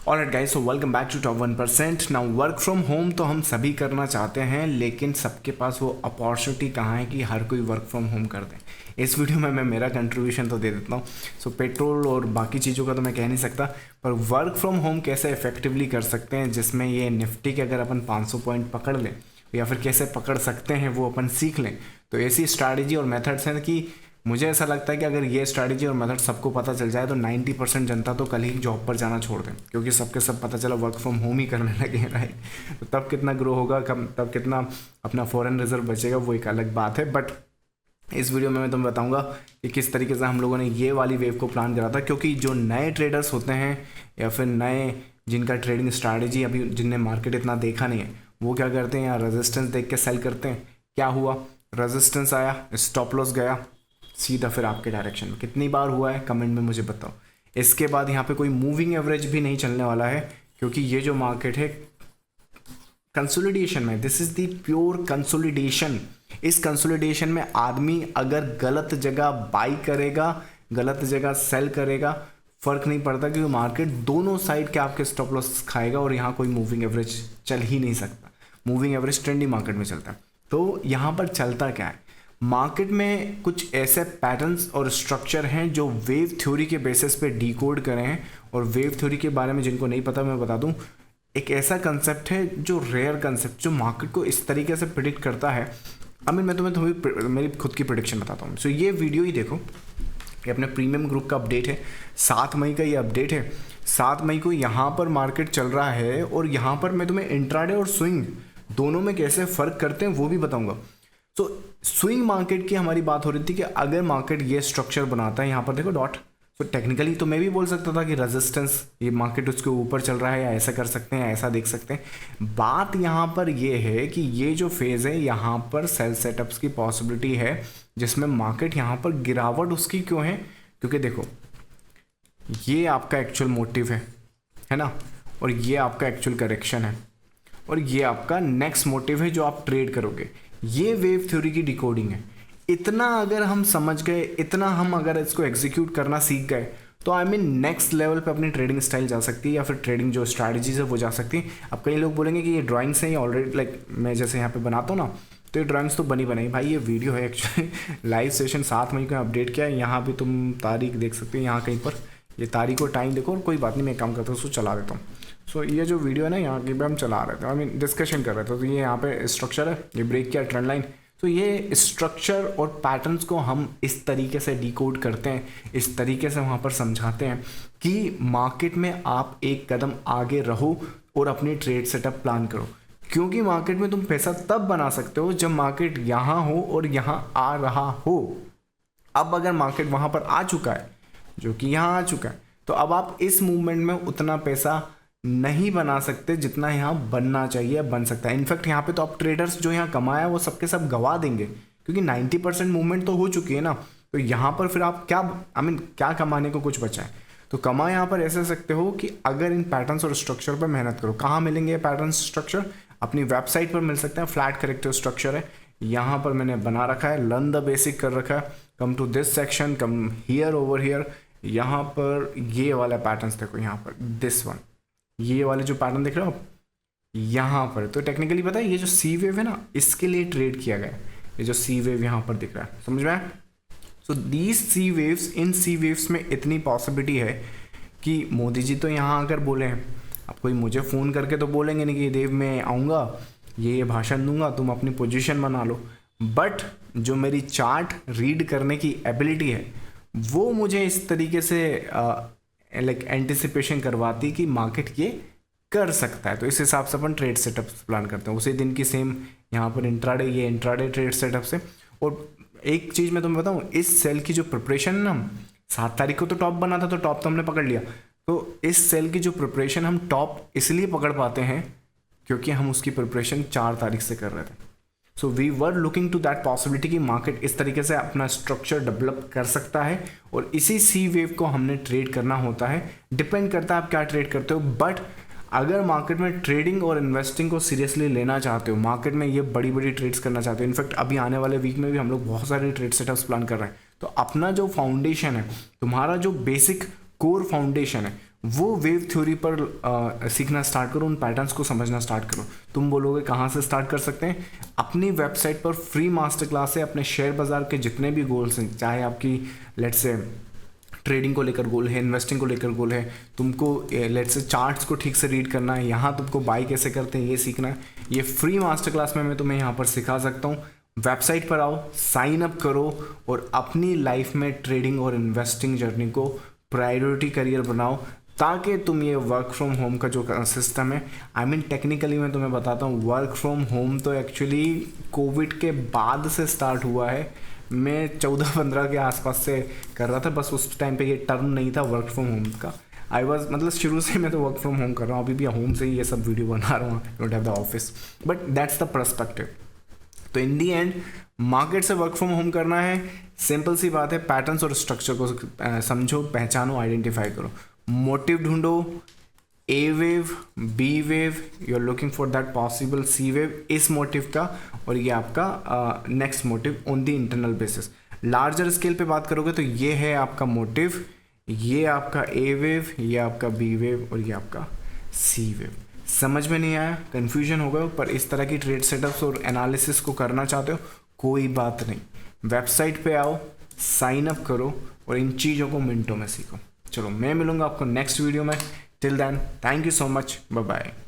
Alright guys, so welcome back to top 1%। Now work from home तो हम सभी करना चाहते हैं, लेकिन सबके पास वो अपॉर्चुनिटी कहाँ है कि हर कोई वर्क फ्रॉम होम कर दे। इस वीडियो में मैं मेरा कंट्रीब्यूशन तो दे देता हूँ। सो पेट्रोल और बाकी चीज़ों का तो मैं कह नहीं सकता, पर वर्क फ्रॉम होम कैसे इफेक्टिवली कर सकते हैं जिसमें ये निफ्टी के अगर अपन 500 पॉइंट पकड़ लें या फिर कैसे पकड़ सकते हैं वो अपन सीख लें। तो ऐसी स्ट्रैटेजी और मेथड्स हैं कि मुझे ऐसा लगता है कि अगर ये स्ट्रैटेजी और मेथड सबको पता चल जाए तो 90% जनता तो कल ही जॉब पर जाना छोड़ दें, क्योंकि सबके सब पता चला वर्क फ्रॉम होम ही करने लगे, राइट। तो तब कितना ग्रो होगा, कम तब कितना अपना फॉरेन रिजर्व बचेगा, वो एक अलग बात है। बट इस वीडियो में मैं तुम्हें बताऊंगा कि किस तरीके से हम लोगों ने ये वाली वेव को प्लान करा था, क्योंकि जो नए ट्रेडर्स होते हैं या फिर नए जिनका ट्रेडिंग स्ट्रैटेजी अभी जिनने मार्केट इतना देखा नहीं है, वो क्या करते हैं यार, रेजिस्टेंस देख के सेल करते हैं। क्या हुआ, रेजिस्टेंस आया, स्टॉप लॉस गया सीधा फिर आपके डायरेक्शन में। कितनी बार हुआ है कमेंट में मुझे बताओ। इसके बाद यहाँ पे कोई मूविंग एवरेज भी नहीं चलने वाला है, क्योंकि ये जो मार्केट है कंसोलिडेशन में, this is the pure consolidation. इस कंसोलिडेशन में आदमी अगर गलत जगह बाई करेगा, गलत जगह सेल करेगा, फर्क नहीं पड़ता, क्योंकि मार्केट दोनों साइड के आपके स्टॉप लॉस खाएगा और यहाँ कोई मूविंग एवरेज चल ही नहीं सकता। मूविंग एवरेज ट्रेंडिंग मार्केट में चलता है। तो यहाँ पर चलता क्या है, मार्केट में कुछ ऐसे पैटर्न्स और स्ट्रक्चर हैं जो वेव थ्योरी के बेसिस पे डिकोड करे हैं। और वेव थ्योरी के बारे में जिनको नहीं पता मैं बता दूं, एक ऐसा कंसेप्ट है जो रेयर कंसेप्ट, जो मार्केट को इस तरीके से प्रिडिक्ट करता है। मैं तुम्हें मेरी खुद की प्रिडिक्शन बताता हूँ। सो ये वीडियो ही देखो, ये अपने प्रीमियम ग्रुप का अपडेट है, 7 मई का ये अपडेट है। 7 मई को यहाँ पर मार्केट चल रहा है और यहाँ पर मैं तुम्हें इंट्राडे और स्विंग दोनों में कैसे फ़र्क करते हैं वो भी बताऊँगा। तो स्विंग मार्केट की हमारी बात हो रही थी कि अगर मार्केट ये स्ट्रक्चर बनाता है, यहाँ पर देखो डॉट, तो टेक्निकली तो मैं भी बोल सकता था कि रेजिस्टेंस, ये मार्केट उसके ऊपर चल रहा है, या ऐसा कर सकते हैं, ऐसा देख सकते हैं। बात यहाँ पर ये है कि ये जो फेज़ है यहाँ पर सेल सेटअप्स की पॉसिबिलिटी है, जिसमें मार्केट यहाँ पर गिरावट उसकी क्यों है, क्योंकि देखो ये आपका एक्चुअल मोटिव है ना, और ये आपका एक्चुअल करेक्शन है, और ये आपका नेक्स्ट मोटिव है जो आप ट्रेड करोगे। ये वेव थ्योरी की डिकोडिंग है। इतना अगर हम समझ गए, इतना हम अगर इसको एग्जीक्यूट करना सीख गए, तो नेक्स्ट लेवल पे अपनी ट्रेडिंग स्टाइल जा सकती है, या फिर ट्रेडिंग जो स्ट्रैटेजीज है वो जा सकती है। अब कई लोग बोलेंगे कि ये ड्राइंग्स हैं, ये ऑलरेडी लाइक मैं जैसे यहाँ पे बनाता हूँ ना, तो ये ड्राइंग्स तो बनी बनाई। भाई ये वीडियो है एक्चुअली लाइव सेशन 7 मई को अपडेट किया है। यहाँ भी तुम तारीख देख सकते हो, यहाँ कहीं पर ये तारीख और टाइम देखो, और कोई बात नहीं, मैं काम करता हूँ उसको चला देता हूँ। सो ये जो वीडियो है ना, यहाँ की पे हम चला रहे थे, डिस्कशन कर रहे थे। तो ये यहाँ पे स्ट्रक्चर है, ये ब्रेक किया ट्रेंड लाइन। तो ये स्ट्रक्चर और पैटर्न्स को हम इस तरीके से डिकोड करते हैं, इस तरीके से वहाँ पर समझाते हैं कि मार्केट में आप एक कदम आगे रहो और अपनी ट्रेड सेटअप प्लान करो। क्योंकि मार्केट में तुम पैसा तब बना सकते हो जब मार्केट यहाँ हो और यहाँ आ रहा हो। अब अगर मार्केट वहाँ पर आ चुका है, जो कि यहाँ आ चुका है, तो अब आप इस मूवमेंट में उतना पैसा नहीं बना सकते जितना यहाँ बनना चाहिए, बन सकता है। इनफैक्ट यहाँ पे तो आप ट्रेडर्स जो यहाँ कमाया वो सबके सब गवा देंगे, क्योंकि 90% मूवमेंट तो हो चुकी है ना। तो यहाँ पर फिर आप क्या क्या कमाने को कुछ बचा है। तो कमा यहाँ पर ऐसे सकते हो कि अगर इन पैटर्न्स और स्ट्रक्चर पर मेहनत करो। कहाँ मिलेंगे ये पैटर्न स्ट्रक्चर? अपनी वेबसाइट पर मिल सकते हैं। फ्लैट करेक्टिव स्ट्रक्चर है, यहाँ पर मैंने बना रखा है, लर्न द बेसिक कर रखा है। Come to this section, come here, over here. यहाँ पर ये वाला पैटर्न्स देखो, यहाँ पर दिस वन, ये वाले जो पैटर्न देख रहे हो आप यहाँ पर, तो टेक्निकली पता है ये जो सी वेव है ना, इसके लिए ट्रेड किया गया है। ये जो सी वेव यहाँ पर दिख रहा है, समझ में आया? सो दीज सी वेव्स, इन सी वेव्स में इतनी पॉसिबिलिटी है कि मोदी जी तो यहाँ आकर बोले हैं, अब कोई मुझे फ़ोन करके तो बोलेंगे नहीं कि देव मैं आऊँगा, ये भाषण दूंगा, तुम अपनी पोजीशन बना लो। बट जो मेरी चार्ट रीड करने की एबिलिटी है वो मुझे इस तरीके से लाइक एंटिसिपेशन करवाती कि मार्केट ये कर सकता है। तो इस हिसाब से अपन ट्रेड सेटअप प्लान करते हैं। उसी दिन की सेम यहाँ पर इंट्राडे, ये इंट्राडे ट्रेड सेटअप से। और एक चीज़ मैं तुम्हें बताऊँ, इस सेल की जो प्रिपरेशन ना, 7 तारीख को तो टॉप बना था, तो टॉप तो हमने पकड़ लिया। तो इस सेल की जो प्रिपरेशन हम टॉप इसलिए पकड़ पाते हैं क्योंकि हम उसकी प्रिपरेशन 4 तारीख से कर रहे थे। So we were looking to that possibility कि मार्केट इस तरीके से अपना स्ट्रक्चर डेवलप कर सकता है, और इसी सी वेव को हमने ट्रेड करना होता है। डिपेंड करता है आप क्या ट्रेड करते हो। बट अगर मार्केट में ट्रेडिंग और इन्वेस्टिंग को सीरियसली लेना चाहते हो, मार्केट में ये बड़ी बड़ी ट्रेड्स करना चाहते हो, इनफैक्ट अभी आने वाले वीक में भी हम लोग बहुत सारे ट्रेड सेटअप्स प्लान कर रहे हैं, तो अपना जो फाउंडेशन है, तुम्हारा जो बेसिक कोर फाउंडेशन है, वो वेव थ्योरी पर सीखना स्टार्ट करो, उन पैटर्न्स को समझना स्टार्ट करो। तुम बोलोगे कहाँ से स्टार्ट कर सकते हैं? अपनी वेबसाइट पर फ्री मास्टर क्लास है, अपने शेयर बाजार के जितने भी गोल्स हैं, चाहे आपकी लेट्स से ट्रेडिंग को लेकर गोल है, इन्वेस्टिंग को लेकर गोल है, तुमको लेट्स से चार्ट्स को ठीक से रीड करना है, यहाँ तुमको बाई कैसे करते हैं ये सीखना है, ये फ्री मास्टर क्लास में मैं तुम्हें यहाँ पर सिखा सकता हूँ। वेबसाइट पर आओ, साइन अप करो और अपनी लाइफ में ट्रेडिंग और इन्वेस्टिंग जर्नी को प्रायोरिटी करियर बनाओ, ताकि तुम ये वर्क फ्रॉम होम का जो सिस्टम है, आई मीन टेक्निकली मैं तुम्हें बताता हूँ, वर्क फ्रॉम होम तो एक्चुअली कोविड के बाद से स्टार्ट हुआ है। मैं 14-15 के आसपास से कर रहा था, बस उस टाइम पे ये टर्म नहीं था वर्क फ्रॉम होम का। आई वॉज मतलब शुरू से मैं तो वर्क फ्रॉम होम कर रहा हूँ, अभी भी होम से ही ये सब वीडियो बना रहा हूँ, don't have the office, but that's the perspective. तो इन दी एंड मार्केट से वर्क फ्रॉम होम करना है, सिंपल सी बात है, पैटर्न्स और स्ट्रक्चर को समझो, पहचानो, आइडेंटिफाई करो, मोटिव ढूंढो, A wave, B wave, you are looking for that possible C wave इस मोटिव का, और ये आपका next motive on the internal basis. Larger scale पे बात करोगे तो ये है आपका मोटिव, ये आपका ए वेव, ये आपका बी वेव और ये आपका सी वेव। समझ में नहीं आया, कन्फ्यूजन हो गया, पर इस तरह की ट्रेड सेटअप्स और एनालिसिस को करना चाहते हो, कोई बात नहीं, वेबसाइट पे आओ, साइन अप करो और इन चीज़ों को मिनटों में सीखो। चलो मैं मिलूंगा आपको नेक्स्ट वीडियो में, till then thank you so much, bye bye.